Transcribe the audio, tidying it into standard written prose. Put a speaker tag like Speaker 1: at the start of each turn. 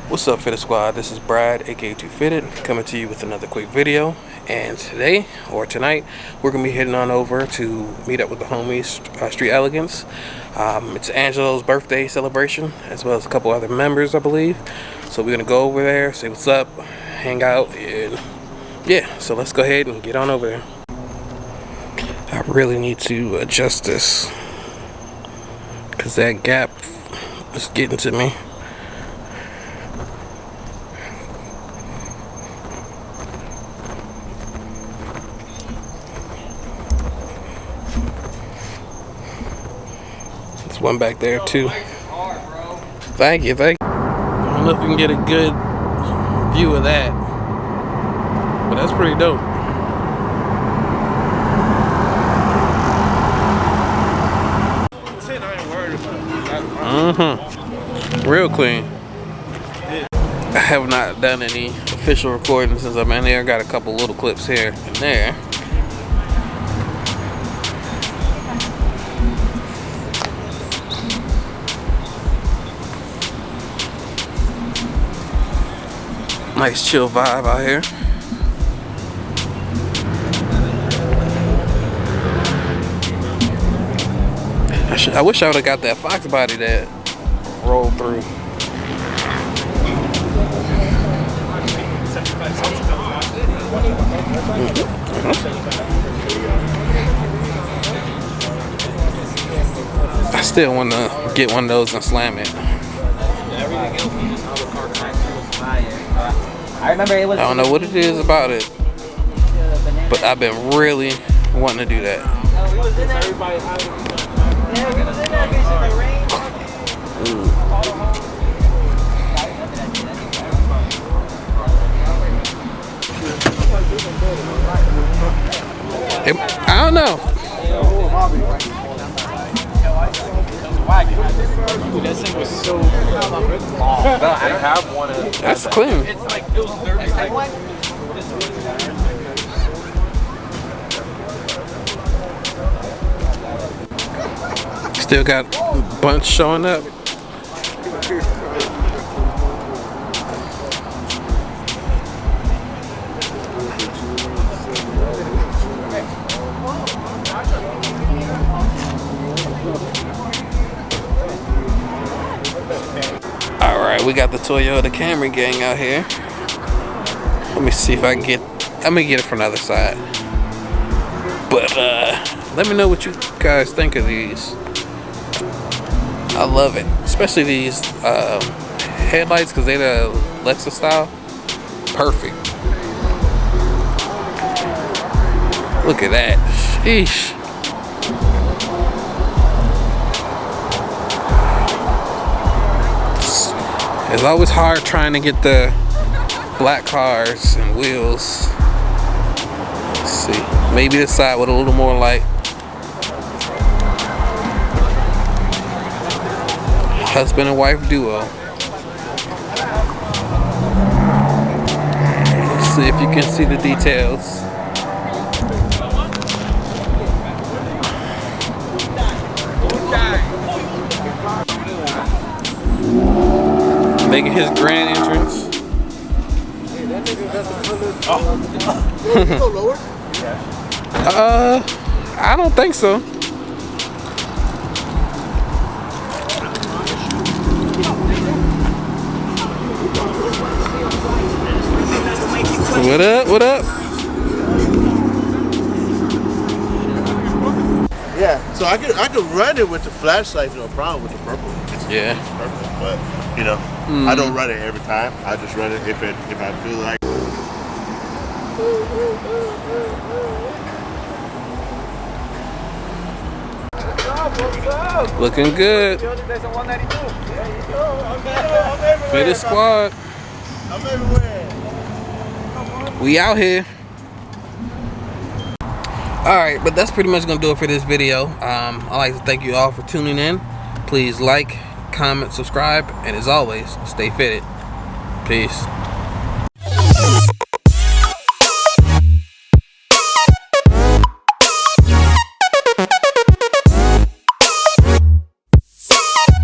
Speaker 1: What's up, Fitted Squad? This is Brad, aka 2 Fitted, coming to you with another quick video. And today, or tonight, we're gonna be heading on over to meet up with the homies, Street Elegance. It's Angelo's birthday celebration, as well as a couple other members, I believe. So we're gonna go over there, say what's up, hang out, and yeah. So let's go ahead and get on over there. I really need to adjust this, cause that gap is getting to me. One back there too. Thank you. I don't know if you can get a good view of that, but that's pretty dope. Real clean. I have not done any official recording since I've been here. I got a couple little clips here and there. Nice chill vibe out here. I wish I would have got that Fox body that rolled through. I still want to get one of those and slam it. I don't know what it is about it, but I've been really wanting to do that. I don't know.
Speaker 2: That thing was so long. I have one.
Speaker 1: That's clean.
Speaker 2: It's like it was 30 seconds.
Speaker 1: Still got a bunch showing up. Alright, we got the Toyota Camry gang out here. Let me see if I can get, I'm gonna get it from the other side. But let me know what you guys think of these. I love it, especially these headlights, because they're the Lexus style. Perfect. Look at that. Sheesh. It's always hard trying to get the black cars and wheels. Let's see. Maybe this side with a little more light. Husband and wife duo. Let's see if you can see the details. Making his grand entrance. I don't think so. What up? What up?
Speaker 3: Yeah, so I could run it with the flashlight, no problem with the purple.
Speaker 1: Yeah.
Speaker 3: It's purple, but you know, I don't run it every time. I just run it if I feel like.
Speaker 1: Looking good. Fitted Squad.
Speaker 3: I'm everywhere.
Speaker 1: We out here. Alright, but that's pretty much gonna do it for this video. I'd like to thank you all for tuning in. Please like, comment, subscribe, and as always, stay fitted. Peace.